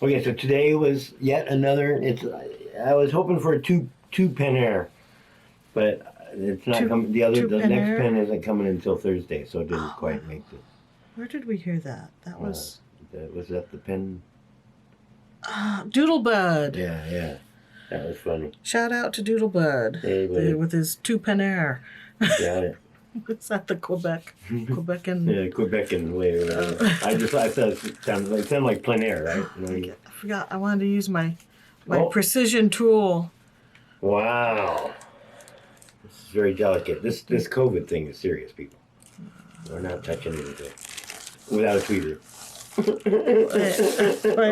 Okay, so today was yet another. I was hoping for a two pen air, but it's not coming. The next air? pen isn't coming until Thursday, so it didn't quite make it. Where did we hear that? That was Was that the pen? Doodlebud. Yeah, that was funny. Shout out to Doodlebud. Hey, buddy. With his 2 pen air. Got it. Is that the Quebecan? Yeah, Quebecan way. I thought it sounded like plein air, right? I forgot. I wanted to use my precision tool. Wow. This is very delicate. This COVID thing is serious, people. We're not touching anything without a tweeter. Wait a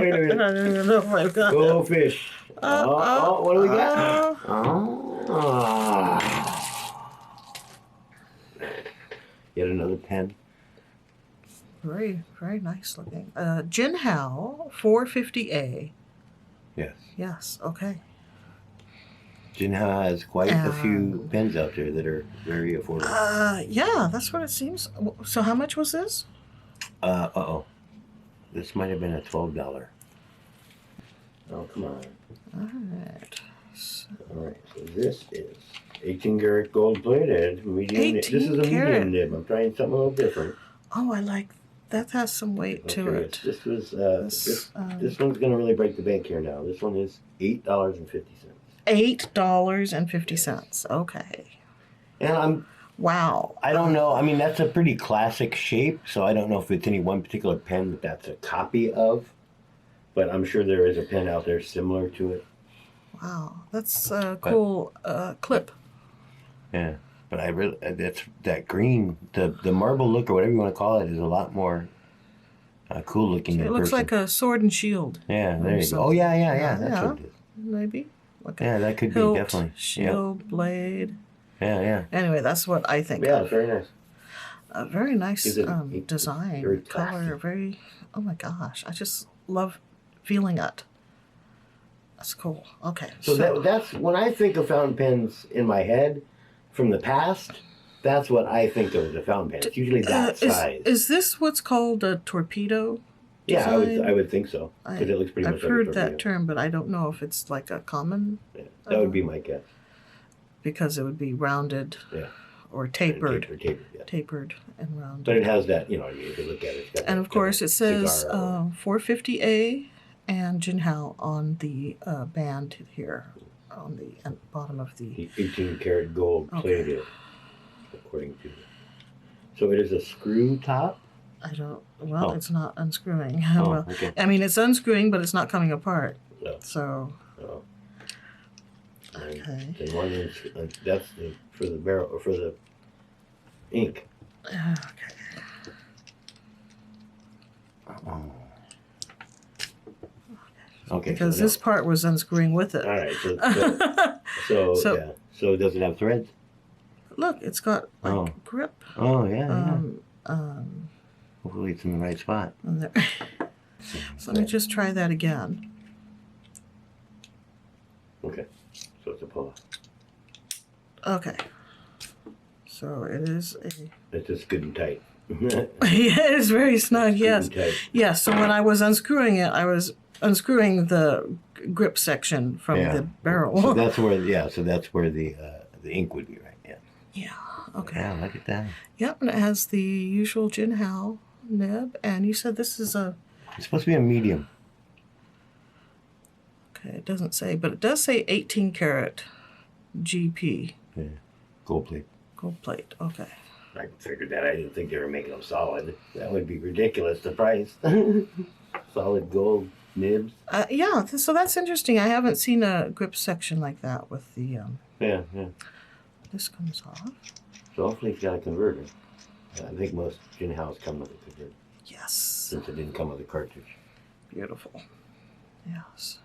minute. I don't even know if I've got Go fish. What do we got? Yet another pen. Very, very nice looking. Jinhao 450A. Yes. Yes, okay. Jinhao has quite a few pens out there that are very affordable. Yeah, that's what it seems. So how much was this? This might have been a $12. Oh, come on. All right. All right, so this is 18 karat gold plated medium. This is a medium nib. I'm trying something a little different. Oh, I like that. Has some weight to it. This was this one's gonna really break the bank here now. This one is $8.50. $8.50. Okay. And wow. I don't know. I mean, that's a pretty classic shape, so I don't know if it's any one particular pen that's a copy of, but I'm sure there is a pen out there similar to it. Wow, that's a cool clip. Yeah, but I really that green, the marble look or whatever you want to call it, is a lot more cool looking. It looks like a sword and shield. Yeah, there you go. Oh yeah. That's what it is. Maybe. Yeah, that could hilt, be definitely shield, blade. Yeah. Anyway, that's what I think. Yeah, very nice. Very nice design, very color, very. Oh my gosh, I just love feeling it. That's cool. Okay. So that's when I think of fountain pens in my head from the past. That's what I think of as a fountain pen. It's usually that size. Is this what's called a torpedo? Design? Yeah, I would think so because it looks pretty much. I've heard that term, but I don't know if it's like a common. Yeah, that would be my guess. Because it would be rounded. Yeah. Or tapered. Tapered and rounded. But it has that, you can look at it. It's got and of course, it says 450A. And Jinhao on the band here, on the bottom of the 18 karat gold plated, according to. So it is a screw top. It's not unscrewing. Okay. I mean, it's unscrewing, but it's not coming apart. No. So. Oh. Okay. And one is that's for the barrel or for the ink. Okay. Oh. Okay. Because this part was unscrewing with it. All right. So does it have threads? Look, it's got grip. Oh yeah. Hopefully it's in the right spot. So let me just try that again. Okay. So it's a pull-off. Okay. So it is It's just good and tight. Yeah, it is very snug. Yes. Yes. So when I was unscrewing it, I was unscrewing the grip section from the barrel. So that's where the ink would be, right? Yeah. Yeah. Okay. Yeah, look at that. Yep, and it has the usual Jinhao nib, and you said this is It's supposed to be a medium. Okay, it doesn't say, but it does say 18 karat GP. Yeah. Gold plate. Gold plate. Okay. I figured that. I didn't think they were making them solid. That would be ridiculous, the price. Solid gold nibs. Yeah, so that's interesting. I haven't seen a grip section like that with the... Yeah. This comes off. So hopefully it's got a converter. I think most Jinhaos come with a converter. Yes. Since it didn't come with a cartridge. Beautiful. Yes.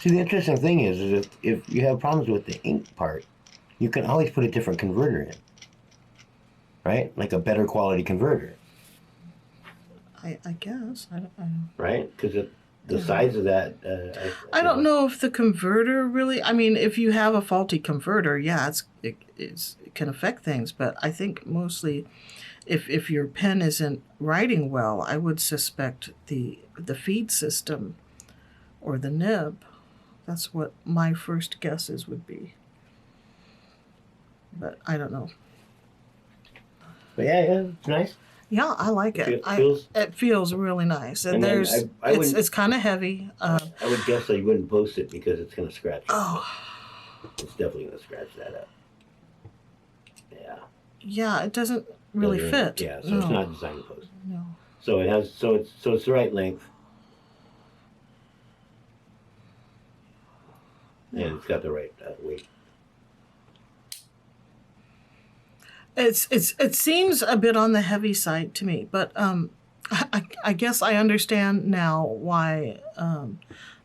See, the interesting thing is if you have problems with the ink part, you can always put a different converter in. Right? Like a better quality converter. I guess. I don't know. Right? Because the size of that... I don't know if the converter really... I mean, if you have a faulty converter, yeah, it can affect things. But I think mostly if your pen isn't writing well, I would suspect the feed system or the nib. That's what my first guesses would be. But I don't know. But yeah, it's nice. Yeah, I like it. It feels really nice. And it's kind of heavy. I would guess that you wouldn't post it because it's going to scratch. Oh. It's definitely going to scratch that up. Yeah. Yeah, it doesn't really fit. Yeah, so it's not designed to post. No. So it has. So it's the right length. And it's got the right weight. It seems a bit on the heavy side to me, but I guess I understand now why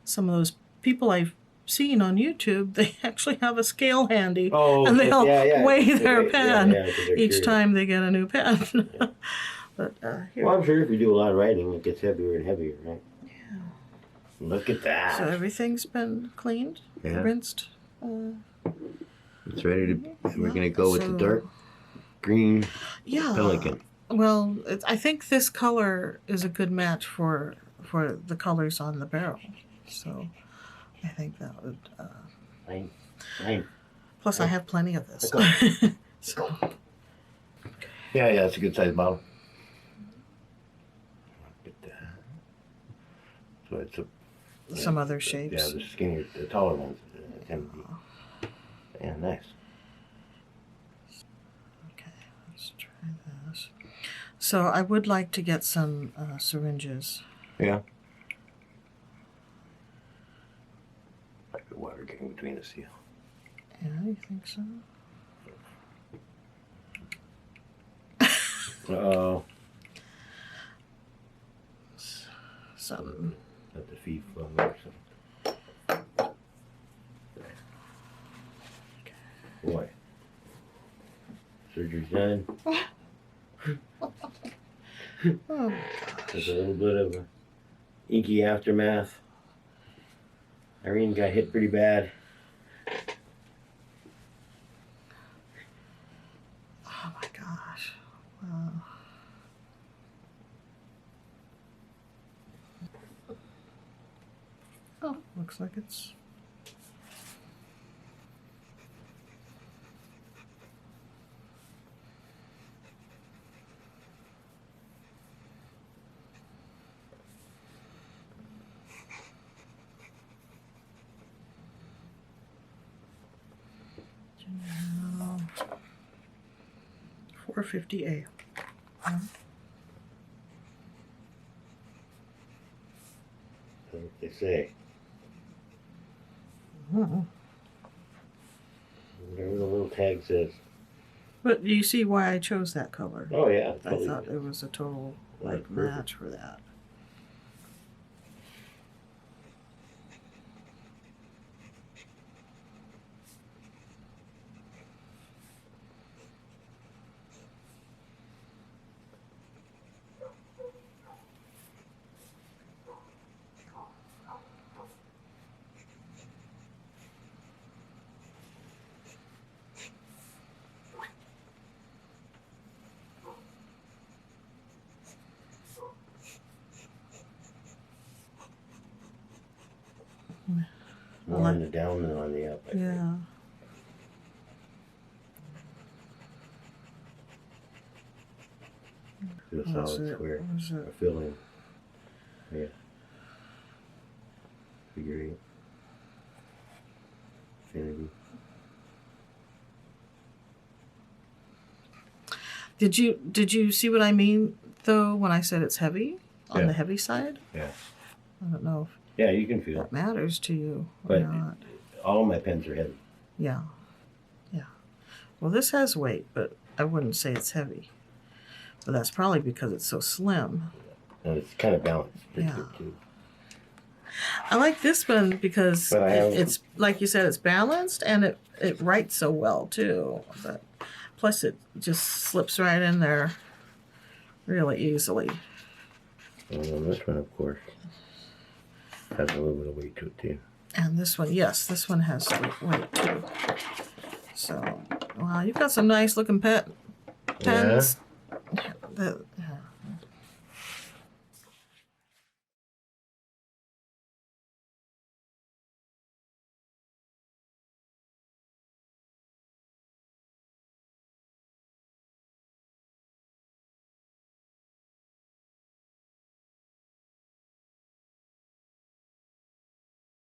some of those people I've seen on YouTube, they actually have a scale handy, and they'll weigh their pen each time they get a new pen. Yeah. But well, I'm sure if you do a lot of writing, it gets heavier and heavier, right? Yeah. Look at that. So everything's been cleaned, rinsed. It's ready to. We're gonna go with the dark green pelican. Well, I think this color is a good match for the colors on the barrel. So I think that would. Fine. Plus, I have plenty of this. So. Yeah, it's a good sized bottle. Look at that. So it's some other shapes. Yeah, the skinnier, the taller ones tend to be. Yeah, nice. Okay, let's try this. So I would like to get some syringes. Yeah. Like the water getting between the seal. Yeah, you think so? Uh-oh. Something. Let the feed flow or something. Boy. Surgery's done. Oh my gosh. There's a little bit of a inky aftermath. Irene got hit pretty bad. Oh my gosh. Wow. Oh, looks like it's. Jinhao 450A. That's what they say. Mm-hmm. Whatever the little tag says. But do you see why I chose that color? Oh yeah. I thought it was a total match for that. More on the down than on the up. I think. Do a solid square. A fill in. Yeah. Figure 8. Infinity. Did you see what I mean though when I said it's heavy on the heavy side? Yeah. I don't know if Yeah, you can feel that matters to you or but not. all my pens are heavy. Yeah. Well, this has weight, but I wouldn't say it's heavy. But that's probably because it's so slim. And it's kind of balanced. Yeah. I like this one because it's like you said, it's balanced and it writes so well too. But plus, it just slips right in there really easily. And then this one, of course, has a little bit of weight to it too. And this one, yes, this one has weight too. So, wow, you've got some nice looking pens. the